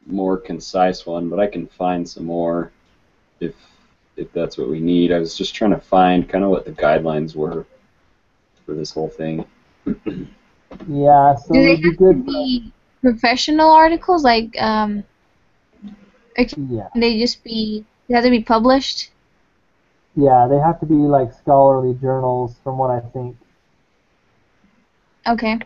more concise one, but I can find some more if that's what we need. I was just trying to find kind of what the guidelines were for this whole thing. Yeah, so Do it they would be have good to for, be professional articles, like, or can yeah. they just be, they have to be published? Yeah, they have to be like scholarly journals from what I think. Okay.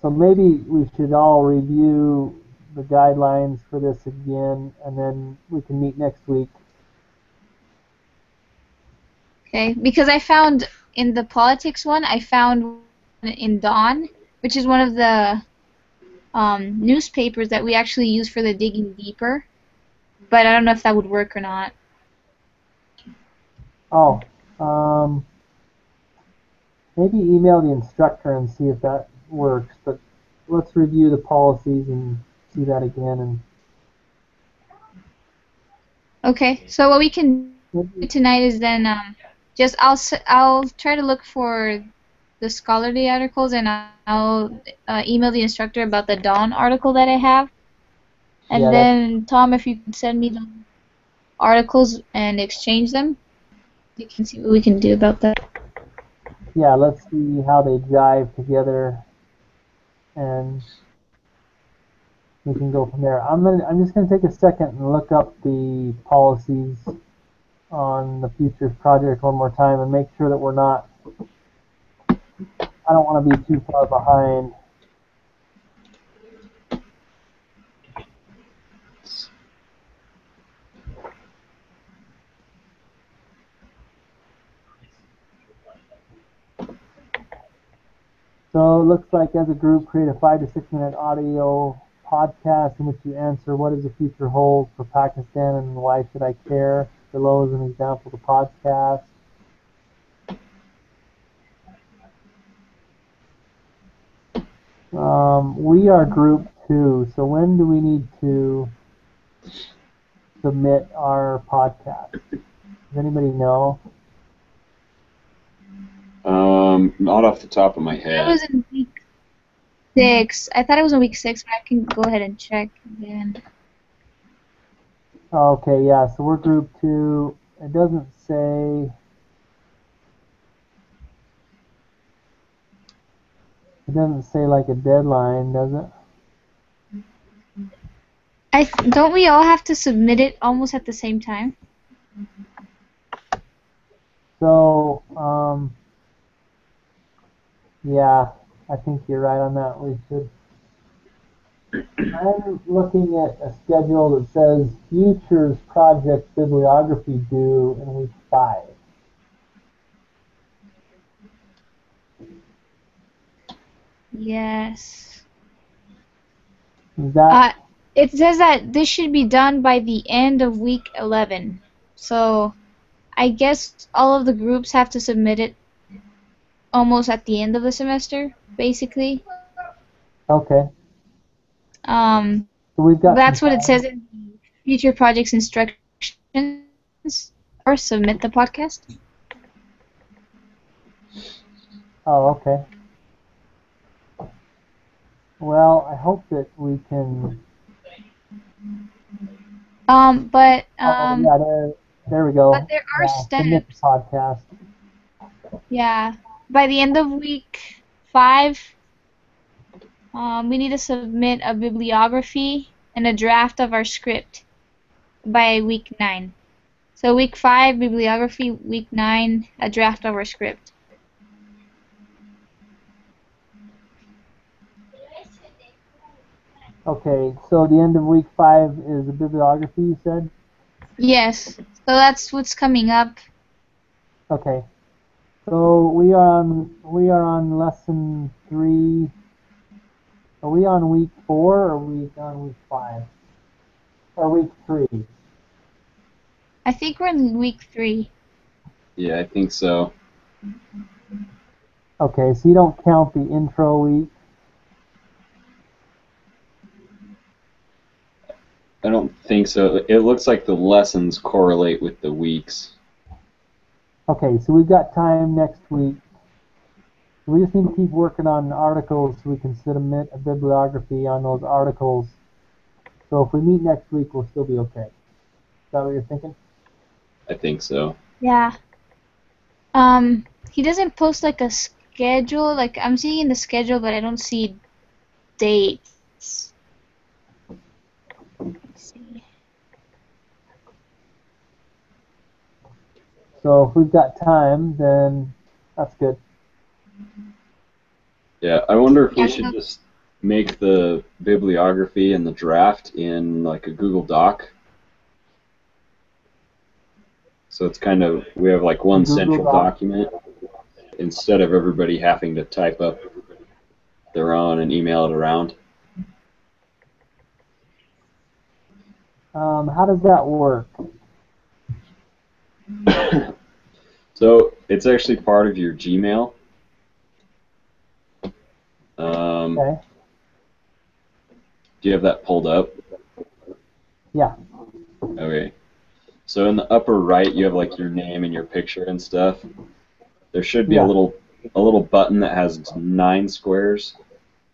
So maybe we should all review the guidelines for this again, and then we can meet next week. Okay, because I found in the politics one, I found one in Dawn, which is one of the newspapers that we actually use for the digging deeper, but I don't know if that would work or not. Oh, maybe email the instructor and see if that works, but let's review the policies and see that again. And Okay, so what we can do maybe, tonight is then just I'll try to look for the scholarly articles, and I'll email the instructor about the Dawn article that I have, yeah, and then Tom, if you could send me the articles and exchange them, you can see what we can do about that. yeah, let's see how they jive together, and we can go from there. I'm just gonna take a second and look up the policies on the Futures Project one more time and make sure that we're not. I don't want to be too far behind. So it looks like as a group, create a 5 to 6 minute audio podcast in which you answer what does the future hold for Pakistan and why should I care. Below is an example of the podcast. We are group 2, so when do we need to submit our podcast? Does anybody know? Not off the top of my That head. was in week 6. I thought it was in week 6, but I can go ahead and check again. Okay, yeah, so we're group 2. It doesn't say. It doesn't say like a deadline, does it? Don't we all have to submit it almost at the same time? So, yeah, I think you're right on that. We should. I'm looking at a schedule that says Futures Project Bibliography due in week 5. Yes. Is that It says that this should be done by the end of week 11. So I guess all of the groups have to submit it almost at the end of the semester, basically. okay? So we've got some That's what it time. says in the future projects instructions, or submit the podcast. Oh, okay. Well, I hope that we can. But Oh, yeah, there we go. but there are Submit the steps. podcast. Yeah. By the end of week 5, we need to submit a bibliography and a draft of our script by week 9. So week 5, bibliography, week 9, a draft of our script. Okay, so the end of week 5 is the bibliography, you said? Yes. So that's what's coming up. Okay. So we are on lesson 3. Are we on week 4 or are we on week 5? Or week 3? I think we're in week 3. Yeah, I think so. Okay, so you don't count the intro week? I don't think so. It looks like the lessons correlate with the weeks. Okay, so we've got time next week We just need to keep working on articles so we can submit a bibliography on those articles. So if we meet next week, we'll still be okay. Is that what you're thinking? I think so. Yeah. He doesn't post like a schedule. Like I'm seeing the schedule, but I don't see dates. Let's see. So if we've got time, then that's good. Yeah, I wonder if we Yeah, should just make the bibliography and the draft in like a Google Doc. So it's kind of, we have like one Google central Doc. document instead of everybody having to type up their own and email it around. How does that work? So it's actually part of your Gmail. Okay. Do you have that pulled up? Yeah. Okay. So in the upper right, you have like your name and your picture and stuff. There should be Yeah. a little button that has 9 squares.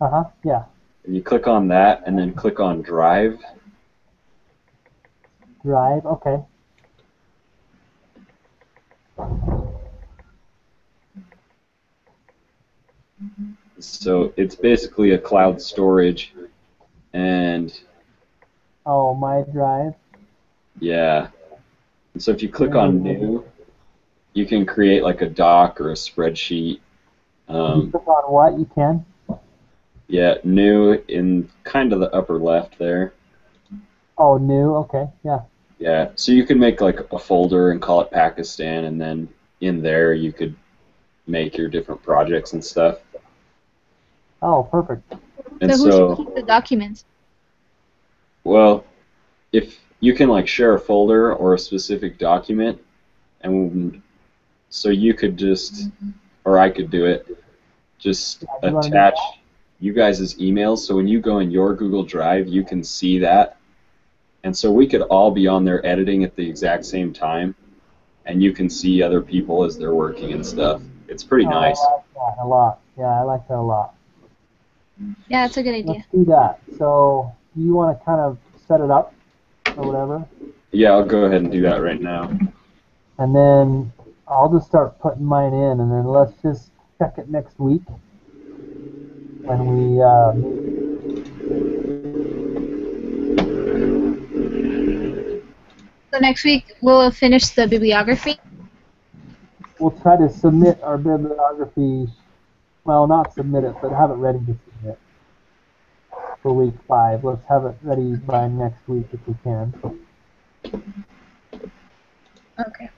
Yeah. And you click on that, and then click on Drive. Drive. Okay. So it's basically a cloud storage, and Oh, my drive. yeah. And so if you click on New, you can create like a doc or a spreadsheet. If you click on what, you can? Yeah, New in kind of the upper left there. Oh, new. Okay. Yeah. Yeah, so you could make like a folder and call it Pakistan, and then in there you could make your different projects and stuff. Oh, perfect. And so who should keep the documents? well, if you can like share a folder or a specific document, and so you could just, or I could do it, just Yeah, you wanna do attach you guys' emails, so when you go in your Google Drive, you can see that. And so we could all be on there editing at the exact same time, and you can see other people as they're working and stuff. It's pretty nice. I like that a lot. Yeah, I like that a lot. Yeah, that's a good idea. Let's do that. So, do you want to kind of set it up or whatever? Yeah, I'll go ahead and do that right now. And then I'll just start putting mine in, and then let's just check it next week when we So next week we'll finish the bibliography. we'll try to submit our bibliography. Well, not submit it, but have it ready to submit for week 5. Let's have it ready by next week if we can. Okay.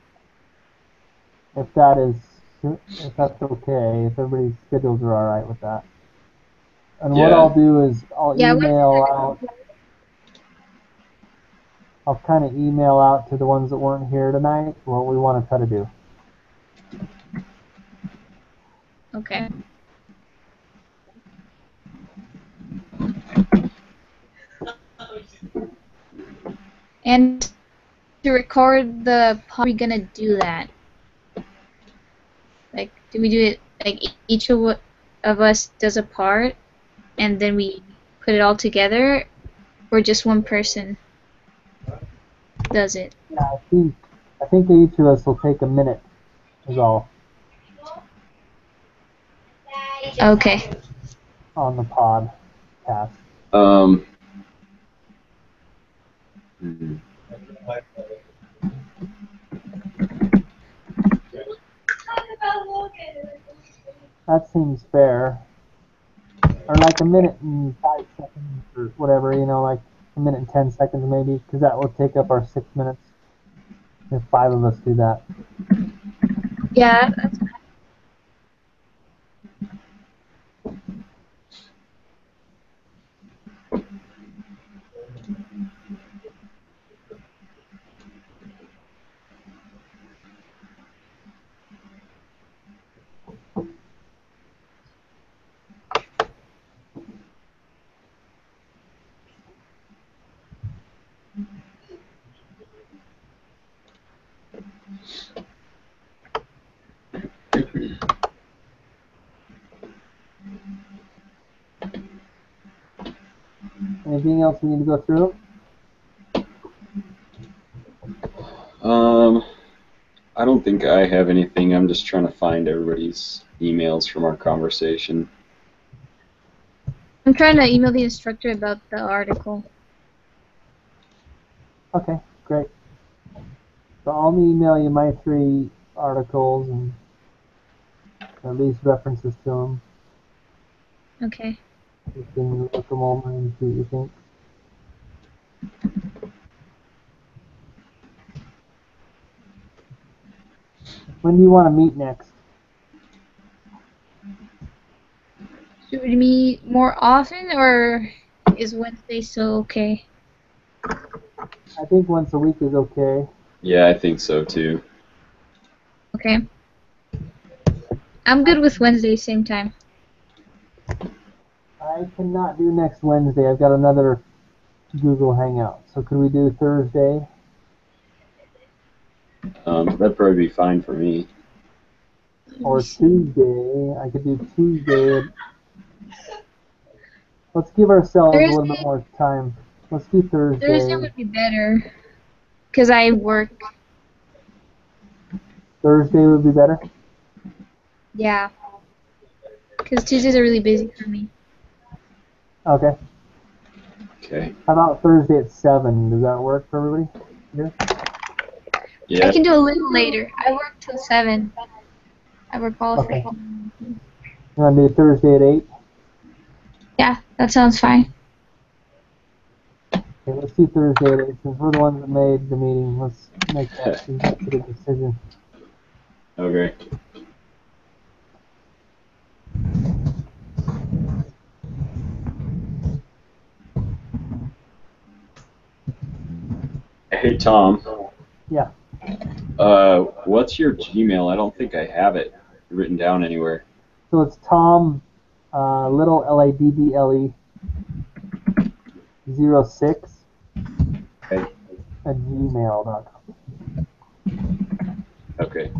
If that's okay, if everybody's schedules are all right with that. And what Yeah. I'll do is I'll Yeah, email out. I'll kind of email out to the ones that weren't here tonight what we want to try to do. Okay. And to record the how are we gonna do that? Like, do we do it like each of us does a part, and then we put it all together, or just one person does it? Yeah, I think each of us will take a minute. Is all Okay. on the podcast. Hmm. That seems fair. Or like a minute and 5 seconds or whatever, like a minute and 10 seconds maybe, because that will take up our 6 minutes if 5 of us do that. Yeah, that's Anything else we need to go through? I don't think I have anything. I'm just trying to find everybody's emails from our conversation. I'm trying to email the instructor about the article. Okay, great. So I'll email you my 3 articles and at least references to them. Okay. You can look them over and see what you think. When do you want to meet next? Should we meet more often, or is Wednesday still okay? I think once a week is okay. Yeah, I think so too. Okay. I'm good with Wednesday, same time. I cannot do next Wednesday. I've got another Google Hangout. So could we do Thursday? That'd probably be fine for me. Or Tuesday? I could do Tuesday. Let's give ourselves a little bit more time. Let's do Thursday. Thursday would be better, because I work. Thursday would be better? Yeah. Because Tuesdays are really busy for me. Okay. Okay. How about Thursday at 7? Does that work for everybody? Here? Yeah. I can do a little later. I work till 7. I work all Okay. day. You want to do Thursday at 8? Yeah, that sounds fine. Okay, let's do Thursday at 8. Since we're the ones that made the meeting, let's make that executive decision. Okay. Hey, Tom. Yeah. What's your Gmail? I don't think I have it written down anywhere. So it's Tom, little Laddle 06 Okay. at gmail.com. Okay.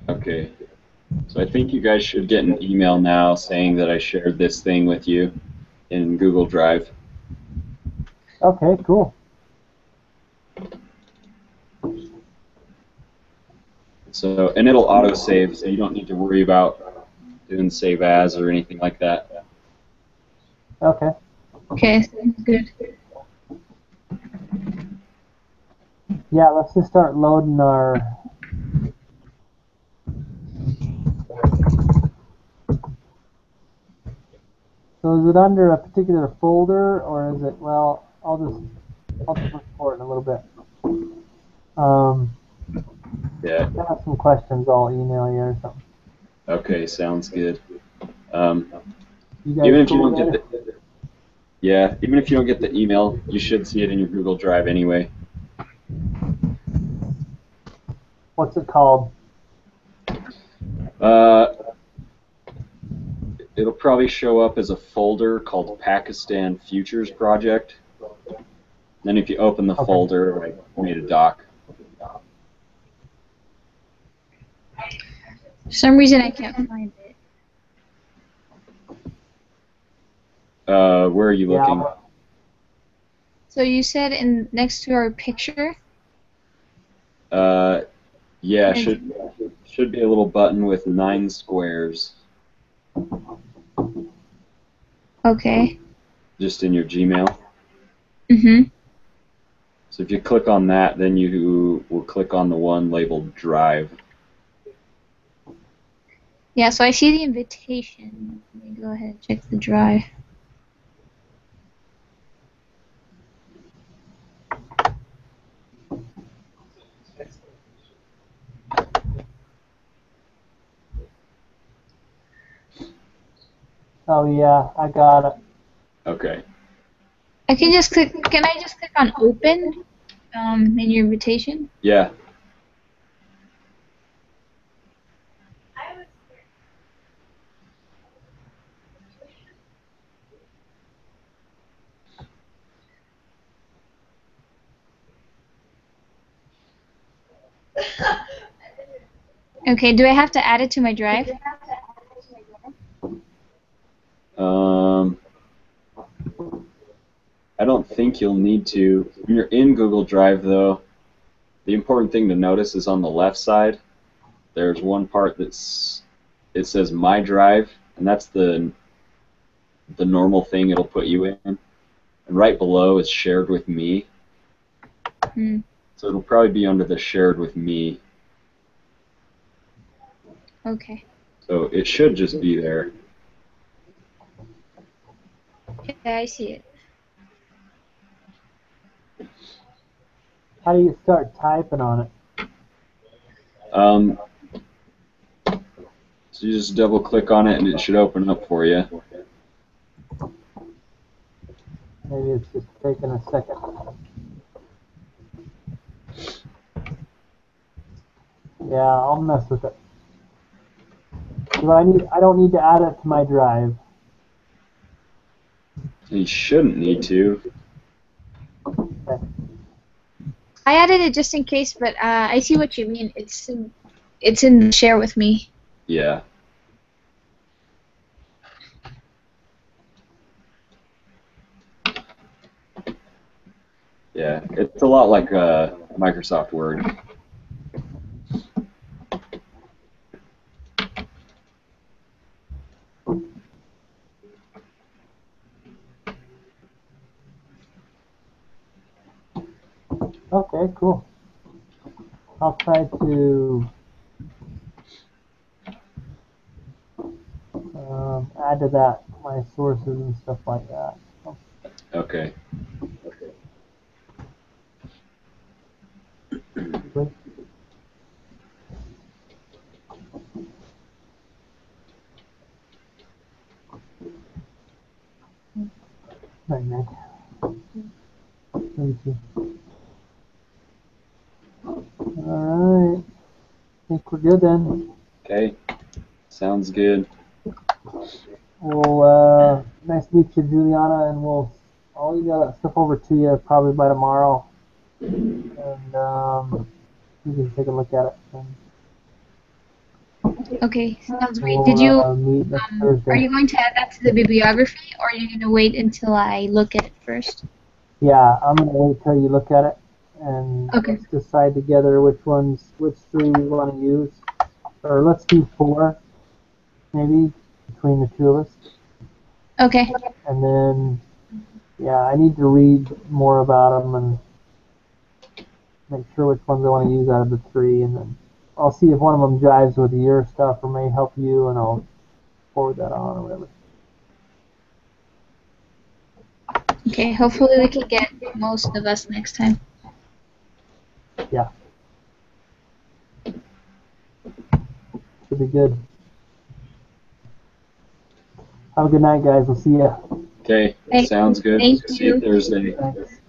Okay. So I think you guys should get an email now saying that I shared this thing with you in Google Drive. Okay, cool. So, and it'll auto-save, so you don't need to worry about doing save as or anything like that. Okay. Okay, sounds good. Yeah, let's just start loading our... So is it under a particular folder, or is it, well, I'll just look for it in a little bit. Yeah. If I have some questions, I'll email you or something. Okay, sounds good. You guys Even if you cool don't get the, yeah, even if you don't get the email, you should see it in your Google Drive anyway. What's it called? It'll probably show up as a folder called Pakistan Futures Project. Then if you open the folder, I made a doc. For some reason, I can't find it. Where are you looking? Yeah. So you said in next to our picture? Yeah, should be a little button with 9 squares. Okay. Just in your Gmail. Mm-hmm. So if you click on that, then you will click on the one labeled Drive. Yeah, so I see the invitation. Let me go ahead and check the drive. Oh yeah, I got it. Okay. I can just click. Can I just click on open in your invitation? Yeah. Okay, do I have to add it to my drive? I don't think you'll need to. When you're in Google Drive, though, the important thing to notice is on the left side, there's one part it says My Drive, and that's the normal thing it'll put you in. And right below is Shared with Me. So it'll probably be under the Shared with Me. Okay. So it should just be there. Yeah, I see it. How do you start typing on it? So you just double click on it and it should open up for you. Maybe it's just taking a second. Yeah, I'll mess with it. I don't need to add it to my drive. You shouldn't need to. Okay. I added it just in case, but I see what you mean. It's in Share with Me. Yeah. Yeah, it's a lot like Microsoft Word. Okay, cool. I'll try to add to that my sources and stuff like that. Okay. Right, Nick. Thank you. Alright. I think we're good then. Okay. Sounds good. Well, nice to meet you, Juliana, and I'll email that stuff over to you probably by tomorrow. And you can take a look at it. Okay, sounds great. We'll Did you meet next Thursday. are you going to add that to the bibliography, or are you going to wait until I look at it first? Yeah, I'm gonna wait till you look at it and let's decide together which three we want to use. Or let's do 4, maybe, between the two of us. Okay. And then, yeah, I need to read more about them and make sure which ones I want to use out of the 3, and then I'll see if one of them jives with your stuff or may help you, and I'll forward that on or whatever. Okay, hopefully we can get most of us next time. Yeah. Should be good. Have a good night, guys. We'll see ya. Okay. Sounds good. Thank See you you. Thursday. Thanks.